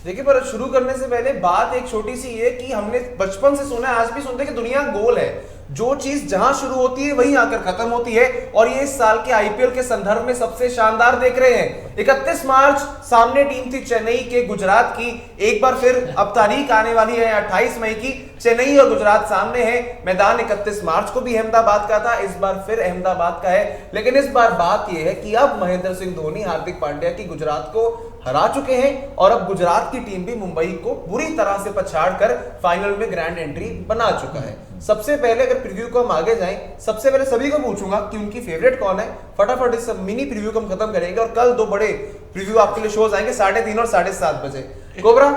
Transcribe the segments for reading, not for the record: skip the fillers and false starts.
देखिए, पर शुरू करने से पहले बात एक छोटी सी ये कि हमने बचपन से सुना है, आज भी सुनते हैं कि दुनिया गोल है, जो चीज जहां शुरू होती है वहीं आकर खत्म होती है। और ये इस साल के आईपीएल के संदर्भ में सबसे शानदार देख रहे हैं। 31 मार्च सामने टीम थी चेन्नई के गुजरात की। एक बार फिर अब तारीख आने वाली है 28 मई की, चेन्नई और गुजरात सामने है। मैदान 31 मार्च को भी अहमदाबाद का था, इस बार फिर अहमदाबाद का है। लेकिन इस बार बात यह है कि अब महेंद्र सिंह धोनी हार्दिक पांड्या की गुजरात को हरा चुके हैं और अब गुजरात की टीम भी मुंबई को बुरी तरह से पछाड़कर फाइनल में ग्रैंड एंट्री बना चुका है। सबसे पहले अगर प्रीव्यू को हम आगे जाएं, सबसे पहले सभी को पूछूंगा कि उनकी फेवरेट कौन है। फटाफट इस मिनी प्रीव्यू को हम खत्म करेंगे और कल दो बड़े प्रीव्यू आपके लिए शोज आएंगे 3:30 और 7:30 बजे। कोबरा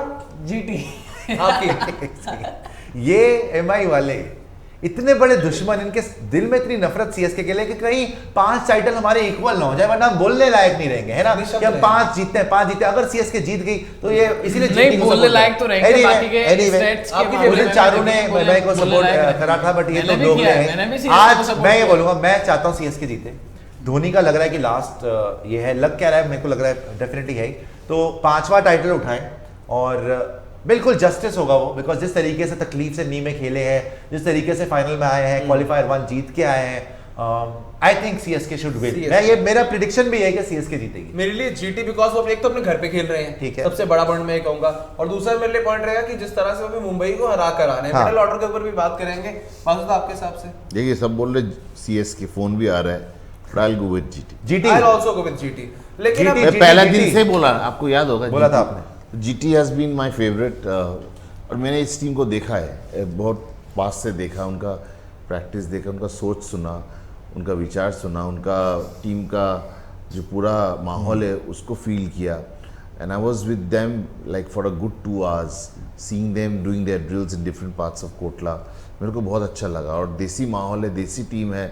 जीटी आपकी ये एमआई वाले इतने बड़े दुश्मन, इनके दिल में इतनी नफरत सीएसके के लिए कि कहीं 5 टाइटल हमारे इक्वल ना हो जाए, वरना हम बोलने लायक नहीं रहेंगे, है ना कि हम 5 जीतते हैं 5 जीते। अगर सीएसके जीत गई तो ये इसीलिए नहीं बोलने लायक तो रहेंगे, बाकी के स्टेट्स के मामले में चारों ने मैं को सपोर्ट करा था, बट ये तो लोग हैं। आज मैं ये बोलूंगा, मैं चाहता हूँ सीएसके जीते। धोनी का लग रहा है कि लास्ट ये है, लग क्या रहा है, मेरे को लग रहा है डेफिनेटली है, तो 5वां टाइटल उठाएं और बिल्कुल जस्टिस होगा वो, बिकॉज जिस तरीके से तकलीफ से नी में खेले हैं, जिस तरीके से फाइनल में आए हैं, क्वालिफायर 1 जीत के आए हैं, I think CSK should win. मैं ये मेरा प्रेडिक्शन भी है कि सीएसके जीतेगी। मेरे लिए जीटी बिकॉज वो एक तो अपने घर पे खेल रहे हैं, ठीक है, सबसे बड़ा पॉइंट मैं कहूंगा, और दूसरा मेरे लिए पॉइंट रहेगा कि जिस तरह से वो मुंबई को हरा कर आ रहे हैं। मिडिल ऑर्डर के ऊपर भी बात करेंगे। मासूद आपके हिसाब से? देखिए, सब बोल रहे सीएसके, फोन भी आ रहा है, I'll go with GT। I'll also go with GT। लेकिन मैं पहला दिन से बोला, आपको याद होगा, बोला था आपने, GT has been my favourite. और मैंने इस टीम को देखा है, बहुत पास से देखा, उनका प्रैक्टिस देखा, उनका सोच सुना, उनका विचार सुना, उनका टीम का जो पूरा माहौल है उसको फील किया। And I was with them like for a good 2 hours, seeing them doing their drills in different parts of Kotla. मेरे को बहुत अच्छा लगा, और देसी माहौल है, देसी टीम है,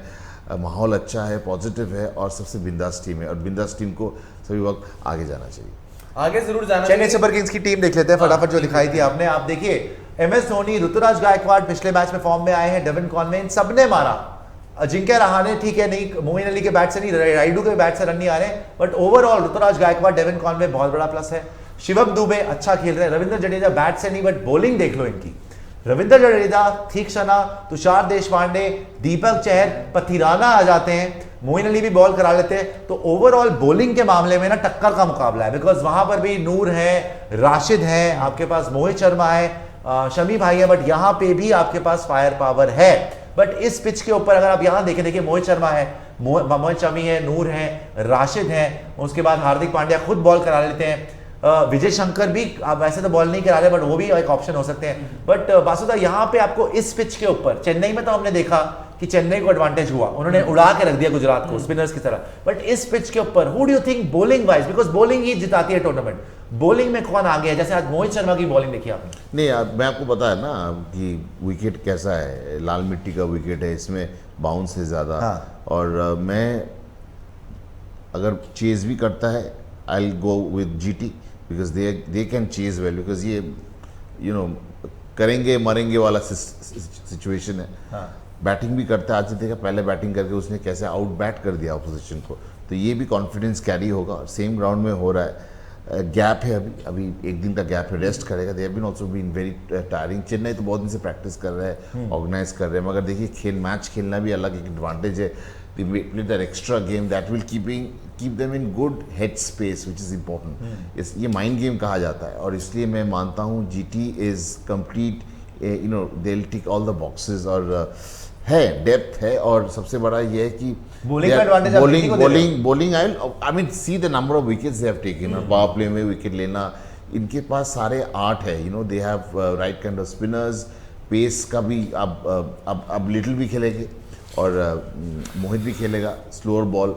माहौल अच्छा है, पॉजिटिव है, और सबसे बिंदास टीम है, और बिंदास टीम को सभी वक्त आगे जाना चाहिए, आगे जरूर जाना। चेन्नई सुपर किंग्स की टीम देख लेते हैं फटाफट, जो दिखाई थी आपने। आप देखिए, एमएस धोनी, ऋतुराज गायकवाड़ पिछले मैच में फॉर्म में आए हैं, डेविन कॉनवे, इन सबने मारा। अजिंक्य रहाणे ठीक है, नहीं मोइन अली के बैट से नहीं, राइडू के बैट से रन नहीं आ रहे, but overall Ruturaj Gaikwad, Devon Conway बहुत बड़ा प्लस है। शिवम दुबे अच्छा खेल रहे हैं। रविंद्र जडेजा बैट से नहीं, बट बॉलिंग देख लो इनकी। रविंद्र जडेजा, तीक्षणा, तुषार देशपांडे, दीपक चहर, पथिराना आ जाते हैं, मोइन अली भी बॉल करा लेते हैं। तो ओवरऑल बॉलिंग के मामले में ना टक्कर का मुकाबला है, बिकॉज वहां पर भी नूर है, राशिद है, आपके पास मोहित शर्मा है, शमी भाई है, बट यहां पे भी आपके पास फायर पावर है। बट इस पिच के ऊपर अगर आप यहां देखें, देखिए मोहित शर्मा है, मोहित शमी है, नूर है, राशिद है, उसके बाद हार्दिक पांड्या खुद बॉल करा लेते हैं, विजय शंकर भी आप वैसे तो बॉल नहीं करा रहे, बट वो भी एक ऑप्शन हो सकते हैं। बट वासुदा, यहाँ पे आपको इस पिच के ऊपर, चेन्नई में तो हमने देखा कि चेन्नई को एडवांटेज हुआ, उन्होंने उड़ा के रख दिया गुजरात को स्पिनर्स की तरह। बट इस पिच के ऊपर who do you think bowling wise, because bowling ही जिताती है टूर्नामेंट, बॉलिंग में कौन आगे है? जैसे आज मोहित शर्मा की बॉलिंग देखी आपने। नहीं, मैं आपको पता है ना कि विकेट कैसा है, लाल मिट्टी का विकेट है, इसमें बाउंस है ज़्यादा। और मैं अगर चेज भी करता है, I will go with GT, because they can chase well, because ये करेंगे मरेंगे वाला सिचुएशन है। बैटिंग भी करता है, आज देखा पहले बैटिंग करके उसने कैसे आउट बैट कर दिया अपोजिशन को, तो ये भी कॉन्फिडेंस कैरी होगा। सेम ग्राउंड में हो रहा है, गैप है, अभी एक दिन का गैप है, रेस्ट करेगा। They have been also been very tiring. Chennai तो बहुत दिन से प्रैक्टिस कर रहे हैं, ऑर्गेनाइज कर रहे हैं, मगर देखिए मैच खेलना भी अलग एक एडवांटेज है। They play that extra game that will keep them in good head space, which is important. ये माइंड गेम कहा जाता है, और इसलिए मैं मानता हूँ GT is complete, they'll tick all the boxes, और है डेप्थ है, और सबसे बड़ा ये है कि bowling I mean see the number of wickets they have taken, power play में विकेट लेना, इनके पास सारे 8 है, they have right kind of spinners, pace का भी अब लिटिल भी खेलेंगे, और मोहित भी खेलेगा स्लोअर बॉल,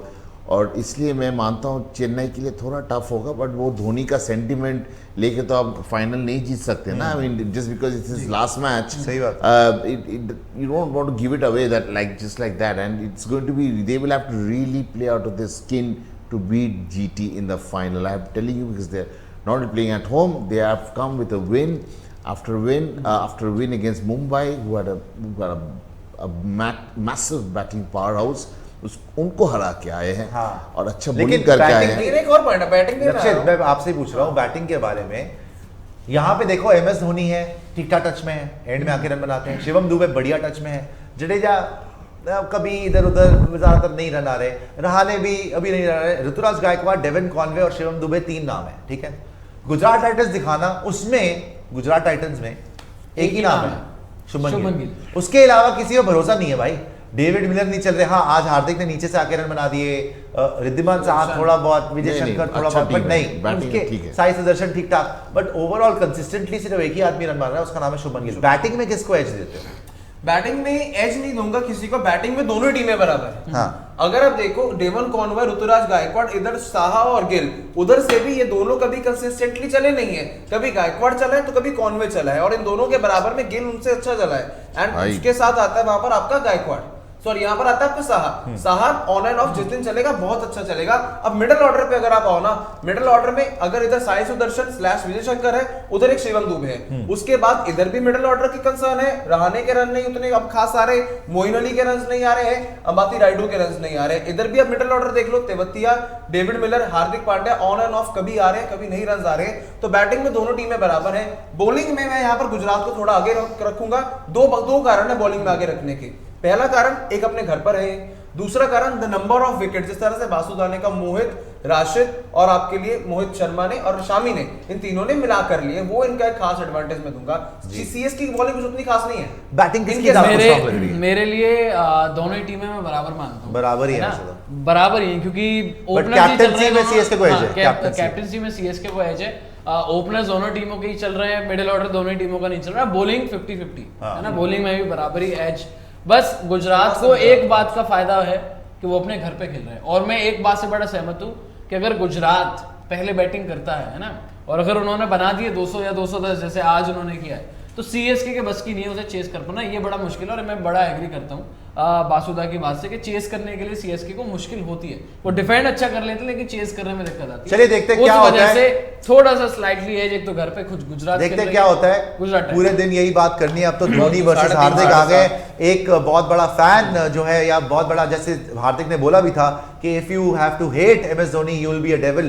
और इसलिए मैं मानता हूँ चेन्नई के लिए थोड़ा टफ होगा। बट वो धोनी का सेंटीमेंट लेके तो आप फाइनल नहीं जीत सकते ना, I mean just because it's his last match, सही बात, you don't want to give it away that just like that, and it's going to be, they will have to really play out of their skin to beat GT in the final. I am telling you, because they are not playing at home, they have come with a win after win against Mumbai, who had a massive batting powerhouse, उनको हरा के आए हैं, और अच्छा bowling करके आए हैं। एक और पॉइंट है बैटिंग में, मैं आपसे पूछ रहा हूँ बैटिंग के बारे में। यहाँ पे देखो MS धोनी है, ठीक ठाक टच में है, एंड में आके रन बनाते हैं। शिवम दुबे बढ़िया टच में है। जडेजा कभी इधर उधर ज्यादातर नहीं रन आ रहे, रहाणे भी अभी नहीं रन आ रहे। ऋतुराज गायकवाड़, डेविन कॉनवे और शिवम दुबे 3 नाम है, ठीक है। गुजरात टाइटंस दिखाना, उसमें गुजरात टाइटंस में एक ही नाम है, शुभमन गिल। उसके अलावा किसी को भरोसा नहीं है भाई। डेविड मिलर नहीं चल रहे। हाँ, आज हार्दिक ने नीचे से आके रन बना दिए, रिद्धिमान साहब थोड़ा बहुत, विजय शंकर थोड़ा बहुत, बट नहीं, उसके साई सुदर्शन ठीक ठाक, बट ओवरऑल कंसिस्टेंटली सिर्फ एक ही आदमी रन मार रहा है, उसका नाम है शुभमन गिल। बैटिंग में किसको एज देते हो? बैटिंग में एज नहीं दूंगा किसी को, बैटिंग में दोनों टीमें बराबर है। हाँ। अगर आप देखो डेवन कॉनवे, ऋतुराज गायकवाड़, इधर साहा और गिल, उधर से भी ये दोनों कभी कंसिस्टेंटली चले नहीं है। कभी गायकवाड़ चला है तो कभी कॉनवे चला है, और इन दोनों के बराबर में गिल उनसे अच्छा चला है। एंड उसके साथ आता है वहां पर आपका गायकवाड़, सॉरी यहाँ पर आता है आपका Saha. Saha on and of जिस दिन चलेगा बहुत अच्छा चलेगा। अब मिडिल ऑर्डर पे अगर आप आओ ना, मिडिल ऑर्डर में अगर इधर साई सुदर्शन / विजय शंकर है, उधर एक शिवम दुबे है। उसके बाद इधर भी मिडिल ऑर्डर की कंसर्न है, रहाणे के रन नहीं उतने अब खास आ रहे, मोइन अली के रन नहीं आ रहे हैं, अंबाती रायडू के रन नहीं आ रहे। इधर भी अब मिडिल ऑर्डर देख लो, Tewatia, David Miller, Hardik Pandya on and off कभी आ रहे हैं, कभी नहीं रन आ रहे हैं। तो बैटिंग में दोनों टीमें बराबर है। बॉलिंग में मैं यहाँ पर गुजरात को थोड़ा आगे रखूंगा। दो कारण है बॉलिंग में आगे रखने के। पहला कारण एक अपने घर पर है, दूसरा कारण द नंबर ऑफ विकेट। जिस तरह से बासुदाने का मोहित, राशिद और आपके लिए मोहित शर्मा ने और शामी ने, इन तीनों ने मिला कर लिए, वो इनका एक खास एडवांटेज मैं दूंगा। सीएसके की बॉलिंग कुछ उतनी खास नहीं है। बैटिंग किसकी ज्यादा स्ट्रांग लग रही है? मेरे लिए दोनों ही टीमें मैं बराबर मानता हूं। बराबर ही है, बराबर ही है, क्योंकि कैप्टेंसी में सीएसके को एज है। कैप्टेंसी में सीएसके को एज है। ओपनर्स दोनों टीमों के ही चल रहे हैं, मिडिल ऑर्डर दोनों ही टीमों का नहीं चल रहा। बॉलिंग 50-50 है ना, बॉलिंग में भी बराबर ही एज। बस गुजरात को एक बात का फायदा है कि वो अपने घर पे खेल रहे हैं, और मैं एक बात से बड़ा सहमत हूं कि अगर गुजरात पहले बैटिंग करता है ना, और अगर उन्होंने बना दिए 200 या 210 जैसे आज उन्होंने किया है, तो सीएसके के बस की नहीं है उसे चेस कर पाना, ये बड़ा मुश्किल है। और मैं बड़ा एग्री करता हूँ बासुदा की बात से कि चेस करने के लिए सीएसके को मुश्किल होती है। वो डिफेंड अच्छा कर लेते हैं लेकिन चेस करने में दिक्कत आती है। चलिए देखते हैं क्या होता है। थोड़ा सा स्लाइटली एज, एक तो घर पे खुद गुजरात, देखते हैं क्या होता है। गुजरात पूरे दिन यही बात करनी है। अब तो धोनी वर्सेस हार्दिक आ गए। एक बहुत बड़ा फैन जो है, या बहुत बड़ा, जैसे हार्दिक ने बोला भी था कि if you have to hate MS Dhoni you will be a devil.